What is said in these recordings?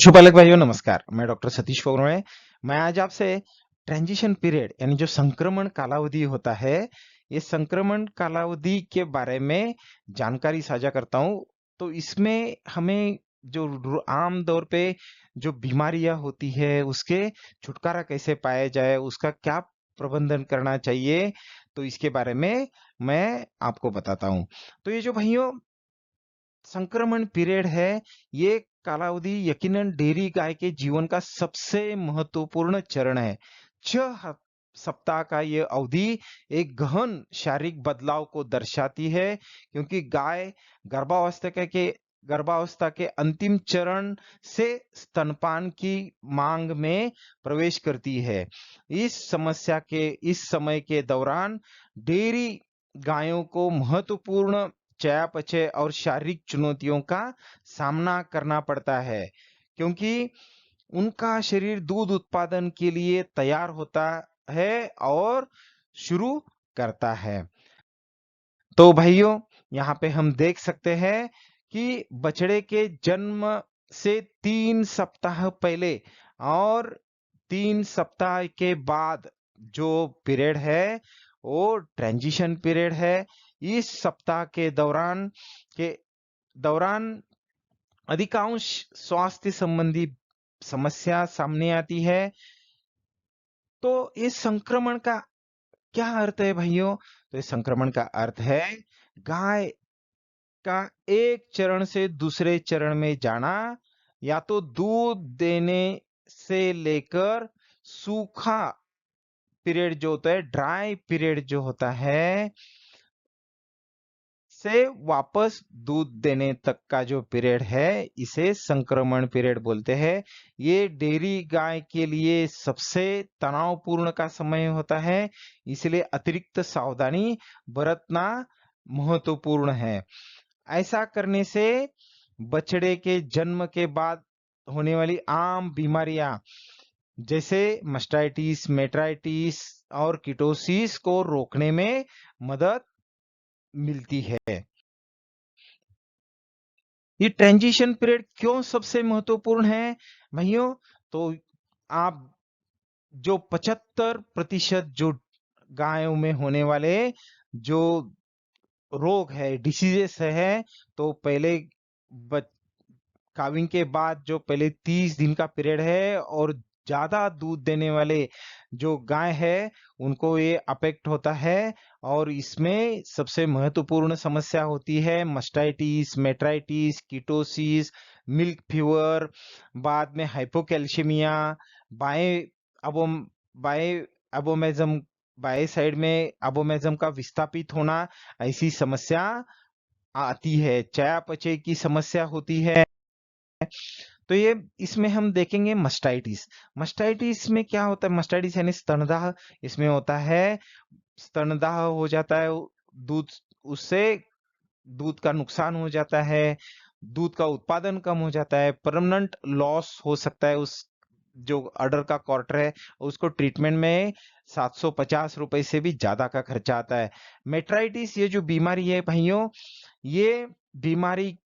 शुभलक भाइयों नमस्कार। मैं डॉक्टर सतीश पोगनोळे। मैं आज आपसे ट्रांजिशन पीरियड यानी जो संक्रमण कालावधि होता है, ये संक्रमण कालावधि के बारे में जानकारी साझा करता हूँ। तो इसमें हमें जो आम तौर पे जो बीमारियां होती है उसके छुटकारा कैसे पाया जाए, उसका क्या प्रबंधन करना चाहिए, तो इसके बारे में मैं आपको बताता हूँ। तो ये जो भाइयों संक्रमण पीरियड है, ये कालावधि यकीनन डेयरी गाय के जीवन का सबसे महत्वपूर्ण चरण है। 6 सप्ताह का ये अवधि एक गहन शारीरिक बदलाव को दर्शाती है, क्योंकि गाय गर्भावस्था के गर्भावस्था के अंतिम चरण से स्तनपान की मांग में प्रवेश करती है। इस समय के दौरान डेयरी गायों को महत्वपूर्ण चयापचय और शारीरिक चुनौतियों का सामना करना पड़ता है, क्योंकि उनका शरीर दूध उत्पादन के लिए तैयार होता है और शुरू करता है। तो भाइयों, यहाँ पे हम देख सकते हैं कि बछड़े के जन्म से 3 सप्ताह पहले और 3 सप्ताह के बाद जो पीरियड है वो ट्रांजिशन पीरियड है। इस सप्ताह के दौरान अधिकांश स्वास्थ्य संबंधी समस्या सामने आती है। तो इस संक्रमण का क्या अर्थ है भाइयों? तो इस संक्रमण का अर्थ है गाय का एक चरण से दूसरे चरण में जाना, या तो दूध देने से लेकर सूखा पीरियड जो होता है, ड्राई पीरियड जो होता है, से वापस दूध देने तक का जो पीरियड है, इसे संक्रमण पीरियड बोलते हैं। ये डेयरी गाय के लिए सबसे तनावपूर्ण का समय होता है, इसलिए अतिरिक्त सावधानी बरतना महत्वपूर्ण है। ऐसा करने से बछड़े के जन्म के बाद होने वाली आम बीमारियां जैसे मस्टाइटिस, मेट्राइटिस और कीटोसिस को रोकने में मदद मिलती है। ये ट्रांजिशन पीरियड क्यों सबसे महत्वपूर्ण है भाइयों? तो आप जो 75% जो गायों में होने वाले जो रोग है, डिसीजेस है, तो पहले काविंग के बाद जो पहले 30 दिन का पीरियड है और ज्यादा दूध देने वाले जो गाय है उनको ये अफेक्ट होता है। और इसमें सबसे महत्वपूर्ण समस्या होती है mastitis, metritis, ketosis, milk fever, बाद में हाइपोकैल्शियमिया, बाएं अबोम बाएं अबोमेजम, बाएं साइड में अबोमेजम का विस्थापित होना, ऐसी समस्या आती है। चयापचय की समस्या होती है। तो ये इसमें हम देखेंगे मस्टाइटिस। मस्टाइटिस में क्या होता है? मस्टाइटिस यानी स्तनदाह। इसमें होता है स्तनदाह हो जाता है, दूध उससे दूध का नुकसान हो जाता है, दूध का उत्पादन कम हो जाता है, परमानेंट लॉस हो सकता है। उस जो अडर का क्वार्टर है उसको ट्रीटमेंट में 750 रुपए से भी ज्यादा का खर्चा आता है। मेट्राइटिस ये जो बीमारी है भाइयों, ये बीमारी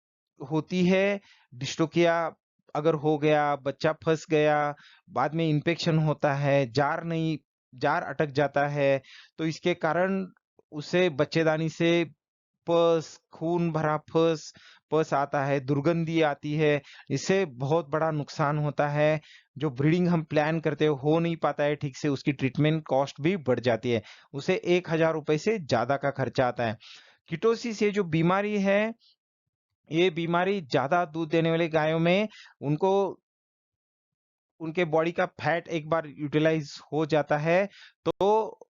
होती है डिस्ट्रोकिया अगर हो गया, बच्चा फंस गया, बाद में इन्फेक्शन होता है, जार अटक जाता है, तो इसके कारण उसे बच्चेदानी से पस, खून भरा पस पस आता है, दुर्गंधी आती है, इससे बहुत बड़ा नुकसान होता है। जो ब्रीडिंग हम प्लान करते हो नहीं पाता है ठीक से, उसकी ट्रीटमेंट कॉस्ट भी बढ़ जाती है, उसे 1,000 रुपए से ज्यादा का खर्चा आता है। कीटोसिस ये जो बीमारी है, ये बीमारी ज्यादा दूध देने वाले गायों में उनको उनके बॉडी का फैट एक बार यूटिलाइज हो जाता है, तो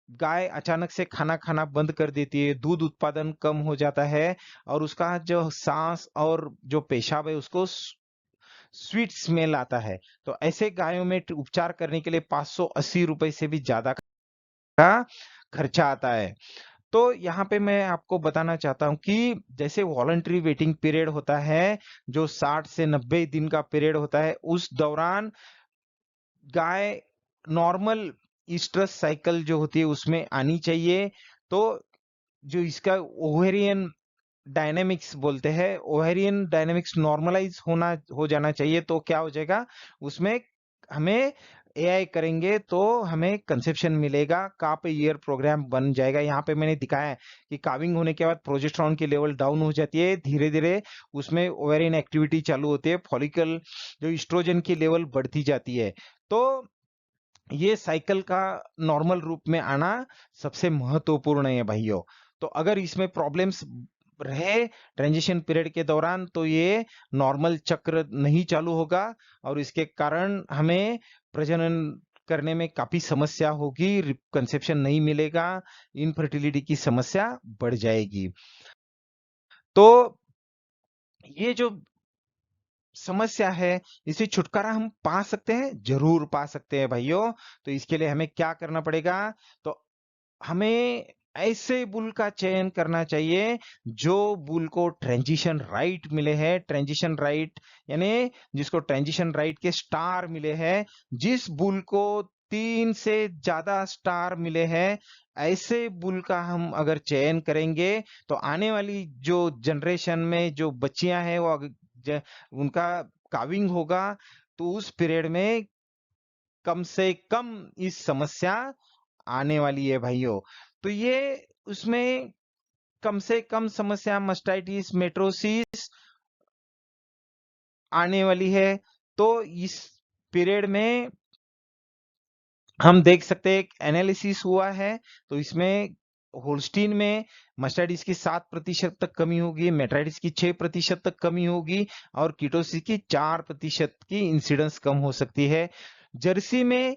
गाय अचानक से खाना खाना बंद कर देती है, दूध उत्पादन कम हो जाता है, और उसका जो सांस और जो पेशाब है उसको स्वीट स्मेल आता है। तो ऐसे गायों में उपचार करने के लिए 580 रुपए से भी ज्यादा का खर्चा आता है। तो यहाँ पे मैं आपको बताना चाहता हूँ कि जैसे वॉलंटरी वेटिंग पीरियड होता है, जो 60 से 90 दिन का पीरियड होता है, उस दौरान गाय नॉर्मल ईस्ट्रस साइकिल जो होती है उसमें आनी चाहिए। तो जो इसका ओवेरियन डायनेमिक्स बोलते हैं, ओवेरियन डायनेमिक्स नॉर्मलाइज हो जाना चाहिए। तो क्या हो जाएगा, उसमें हमें एआई करेंगे तो हमें कंसेप्शन मिलेगा, काप ईयर प्रोग्राम बन जाएगा। यहाँ पे मैंने दिखाया है कि काविंग होने के बाद प्रोजेस्टेरॉन की लेवल डाउन हो जाती है, धीरे धीरे उसमें ओवेरियन एक्टिविटी चालू होती है, फॉलिकल जो इस्ट्रोजन की लेवल बढ़ती जाती है। तो ये साइकिल का नॉर्मल रूप में आना सबसे महत्वपूर्ण है भाइयों। तो अगर इसमें प्रॉब्लम्स रहे ट्रांजिशन पीरियड के दौरान, तो ये नॉर्मल चक्र नहीं चालू होगा और इसके कारण हमें प्रजनन करने में काफी समस्या होगी, कंसेप्शन नहीं मिलेगा, इनफर्टिलिटी की समस्या बढ़ जाएगी। तो ये जो समस्या है, इसे छुटकारा हम पा सकते हैं, जरूर पा सकते हैं भाइयों। तो इसके लिए हमें क्या करना पड़ेगा, तो हमें ऐसे बुल का चयन करना चाहिए जो बुल को ट्रांजिशन राइट मिले हैं। ट्रांजिशन राइट यानी जिसको ट्रांजिशन राइट के स्टार मिले हैं। जिस बुल को 3 से ज्यादा स्टार मिले हैं, ऐसे बुल का हम अगर चयन करेंगे तो आने वाली जो जनरेशन में जो बच्चियां हैं वो उनका काविंग होगा, तो उस पीरियड में कम से कम इस समस्या आने वाली है भाइयों। तो ये उसमें कम से कम समस्या मस्टाइटिस मेट्रोसिस आने वाली है। तो इस पीरियड में हम देख सकते हैं एक एनालिसिस हुआ है, तो इसमें होल्स्टीन में मस्टाइटिस की 7% तक कमी होगी, मेट्राइटिस की 6% तक कमी होगी और कीटोसिस की 4% की इंसिडेंस कम हो सकती है। जर्सी में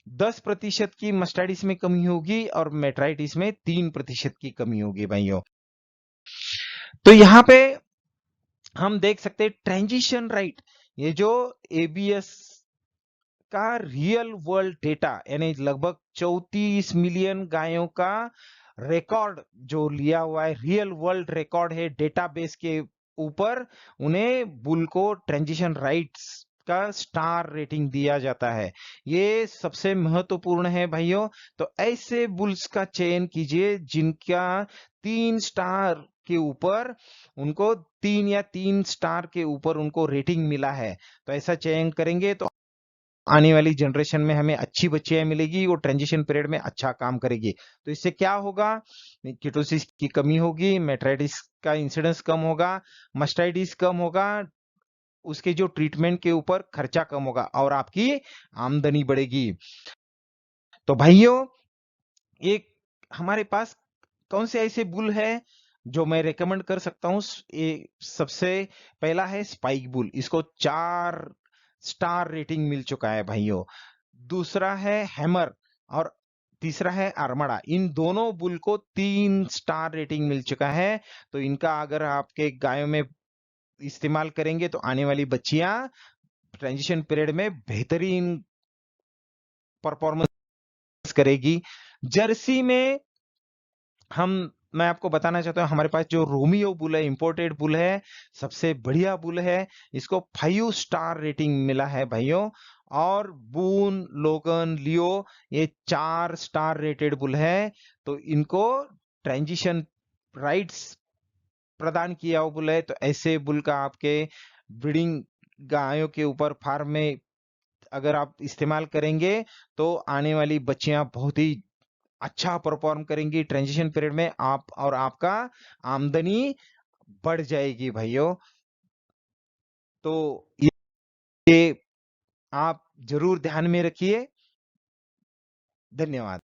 10% की मस्टाइटिस में कमी होगी और मेट्राइटिस में 3% की कमी होगी भाइयों। तो यहाँ पे हम देख सकते हैं ट्रांजिशन राइट, ये जो एबीएस का रियल वर्ल्ड डेटा यानी लगभग 34 मिलियन गायों का रिकॉर्ड जो लिया हुआ है, रियल वर्ल्ड रिकॉर्ड है डेटाबेस के ऊपर, उन्हें बुल को ट्रांजिशन राइट्स का स्टार रेटिंग दिया जाता है। ये सबसे महत्वपूर्ण है भाइयों। तो ऐसे बुल्स का चयन कीजिए जिनका 3 स्टार के ऊपर उनको 3 या 3 स्टार के ऊपर उनको रेटिंग मिला है। तो ऐसा चयन करेंगे तो आने वाली जनरेशन में हमें अच्छी बच्चियां मिलेगी, वो ट्रांजिशन पीरियड में अच्छा काम करेगी। तो इससे क्या होगा, कीटोसिस की कमी होगी, मेट्राइटिस का इंसिडेंस कम होगा, मस्टाइटिस कम होगा, उसके जो ट्रीटमेंट के ऊपर खर्चा कम होगा और आपकी आमदनी बढ़ेगी। तो भाइयों, एक हमारे पास कौन से ऐसे बुल है जो मैं रेकमेंड कर सकता हूं। सबसे पहला है स्पाइक बुल, इसको 4 स्टार रेटिंग मिल चुका है भाइयों। दूसरा है हैमर और तीसरा है आर्मडा। इन दोनों बुल को 3 स्टार रेटिंग मिल चुका है। तो इनका अगर आपके गायों में इस्तेमाल करेंगे तो आने वाली बच्चियां ट्रांजिशन पीरियड में बेहतरीन परफॉर्मेंस करेगी। जर्सी में मैं आपको बताना चाहता हूं, हमारे पास जो रोमियो बुल है, इंपोर्टेड बुल है, सबसे बढ़िया बुल है। इसको 5 स्टार रेटिंग मिला है भाइयों। और बून, लोगन, लियो ये 4 स्टार रेटेड बुल है। तो इनको ट्रांजिशन राइट्स प्रदान किया हुआ बुल है। तो ऐसे बुल का आपके ब्रीडिंग गायों के ऊपर फार्म में अगर आप इस्तेमाल करेंगे तो आने वाली बच्चियां बहुत ही अच्छा परफॉर्म करेंगी ट्रांजिशन पीरियड में, आप और आपका आमदनी बढ़ जाएगी भाइयों। तो ये आप जरूर ध्यान में रखिए। धन्यवाद।